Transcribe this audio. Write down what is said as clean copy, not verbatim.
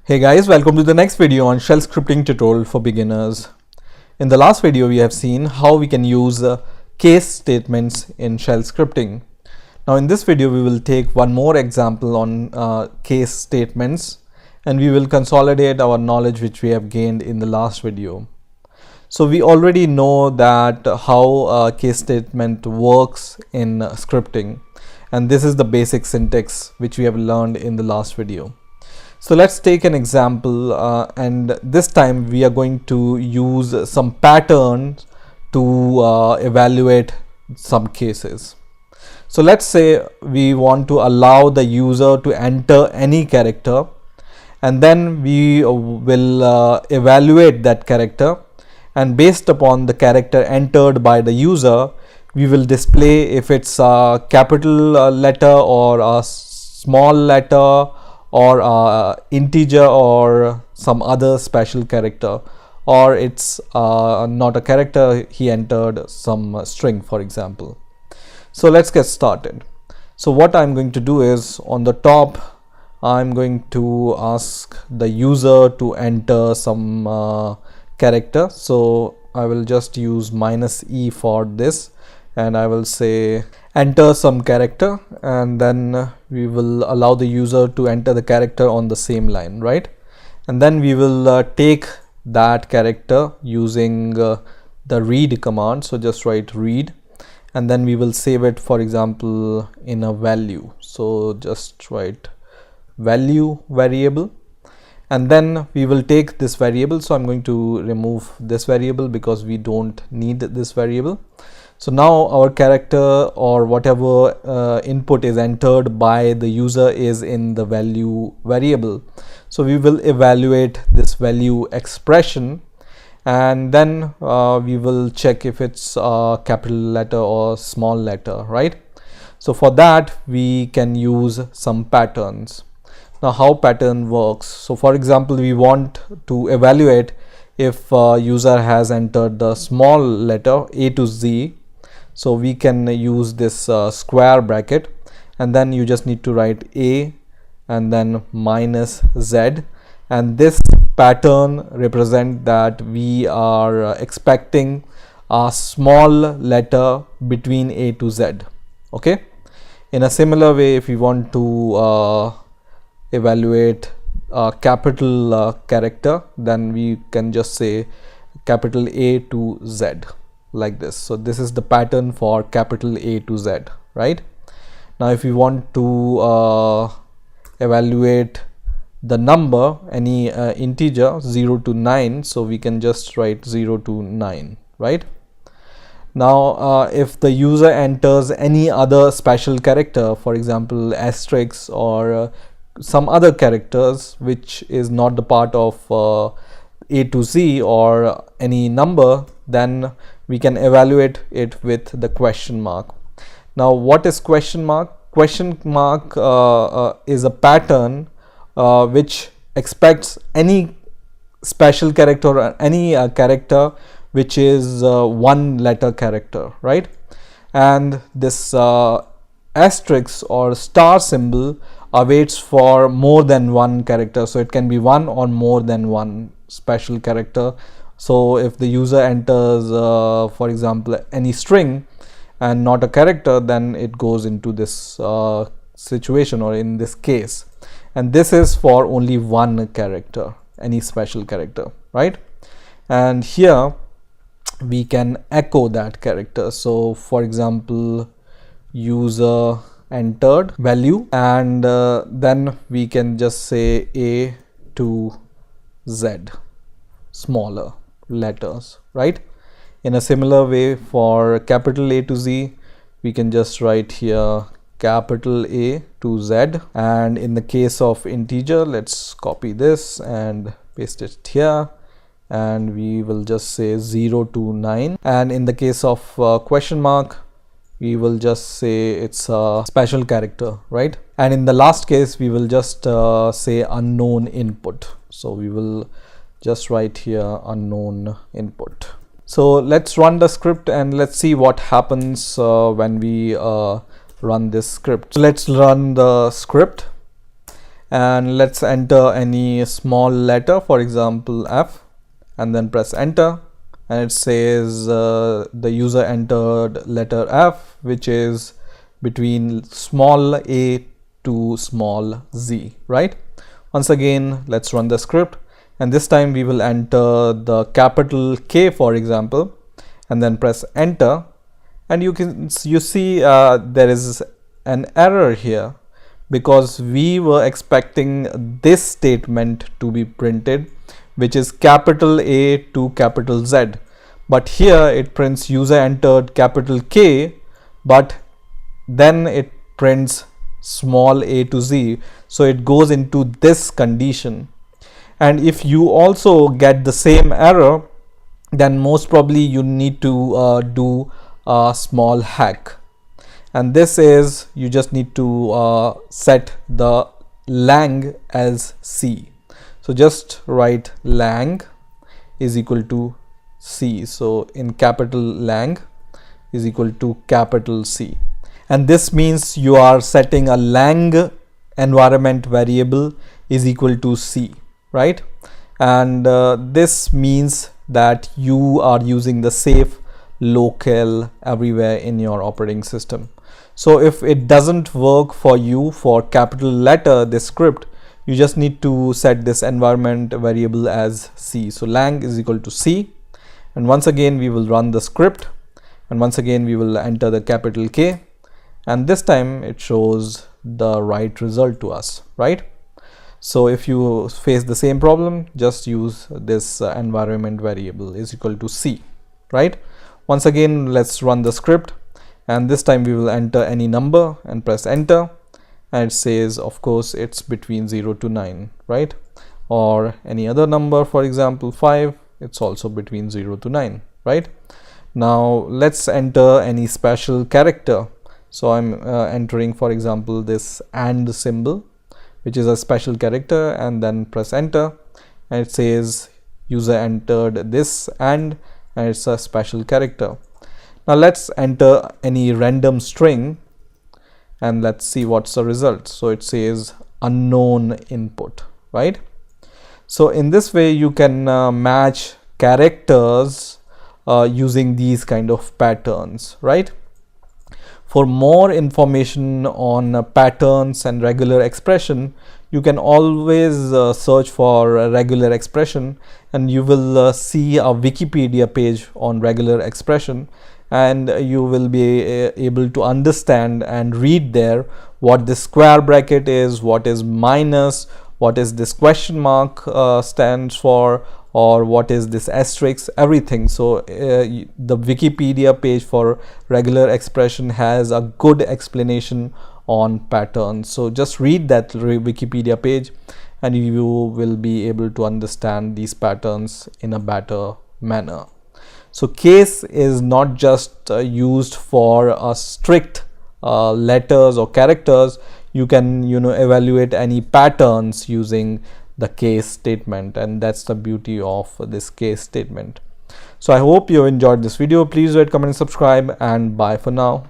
Hey guys, welcome to the next video on shell scripting tutorial for beginners. In the last video, we have seen how we can use case statements in shell scripting. Now in this video, we will take one more example on case statements, and we will consolidate our knowledge which we have gained in the last video. So we already know that how a case statement works in scripting, and this is the basic syntax which we have learned in the last video. So let's take an example, and this time we are going to use some patterns to evaluate some cases. So let's say we want to allow the user to enter any character, and then we will evaluate that character, and based upon the character entered by the user, we will display if it's a capital letter or a small letter or integer or some other special character, or it's not a character, he entered some string, for example. So let's get started. So what I'm going to do is, on the top I'm going to ask the user to enter some character. So I will just use -e for this, and I will say enter some character, and then we will allow the user to enter the character on the same line, right? And then we will take that character using the read command. So just write read, and then we will save it, for example, in a value. So just write value variable, and then we will take this variable. So I'm going to remove this variable because we don't need this variable. So now our character or whatever input is entered by the user is in the value variable. So we will evaluate this value expression, and then we will check if it's a capital letter or small letter, right? So for that we can use some patterns. Now how pattern works: so for example, we want to evaluate if user has entered the small letter A to Z. So we can use this square bracket, and then you just need to write A and then -Z, and this pattern represent that we are expecting a small letter between A to Z. Okay, in a similar way, if we want to evaluate a capital character, then we can just say capital A to Z, like this. So this is the pattern for capital A to Z, right? Now if we want to evaluate the number, any integer 0 to 9, so we can just write 0 to 9, right? Now if the user enters any other special character, for example asterisk or some other characters which is not the part of A to Z or any number, then we can evaluate it with the question mark. Now what is question mark? Question mark is a pattern which expects any special character or any character which is one letter character, right? And this asterisk or star symbol awaits for more than one character, so it can be one or more than one special character. So if the user enters for example any string and not a character, then it goes into this situation or in this case, and this is for only one character, any special character, right? And here we can echo that character. So for example, user entered value, and then we can just say A to Z, smaller letters, right? In a similar way, for capital A to Z, we can just write here capital A to Z, and in the case of integer, let's copy this and paste it here, and we will just say 0 to 9, and in the case of question mark, we will just say it's a special character, right? And in the last case, we will just say unknown input. So we will just write here unknown input. So let's run the script and let's see what happens when we run this script. So let's run the script, and let's enter any small letter, for example F, and then press enter, and it says the user entered letter F, which is between small a to small z, right? Once again, let's run the script, and this time we will enter the capital K, for example, and then press enter, and you see there is an error here because we were expecting this statement to be printed, which is capital A to capital Z, but here it prints user entered capital K, but then it prints small a to z, so it goes into this condition. And if you also get the same error, then most probably you need to do a small hack, and this is you just need to set the lang as C. So just write lang is equal to C, so in capital lang is equal to capital C, and this means you are setting a lang environment variable is equal to C, right? And this means that you are using the safe local everywhere in your operating system. So if it doesn't work for you for capital letter, this script, you just need to set this environment variable as C. So lang is equal to C, and once again we will run the script, and once again we will enter the capital K, and this time it shows the right result to us, right? So if you face the same problem, just use this environment variable is equal to C, right? Once again, let's run the script, and this time we will enter any number and press enter, and it says of course it's between 0 to 9, right? Or any other number, for example 5, it's also between 0 to 9, right? Now let's enter any special character. So I'm entering, for example, this AND symbol, which is a special character, and then press enter, and it says user entered this and it's a special character. Now let's enter any random string, and let's see what's the result. So it says unknown input, right? So in this way you can match characters using these kind of patterns, right? For more information on patterns and regular expression, you can always search for a regular expression, and you will see a Wikipedia page on regular expression, and you will be able to understand and read there what this square bracket is, what is minus, what is this question mark stands for, or what is this asterisk, everything. So the Wikipedia page for regular expression has a good explanation on patterns. So just read that Wikipedia page, and you will be able to understand these patterns in a better manner. So case is not just used for a strict letters or characters. You can evaluate any patterns using the case statement, and that's the beauty of this case statement. So I hope you enjoyed this video. Please rate, comment and subscribe, and bye for now.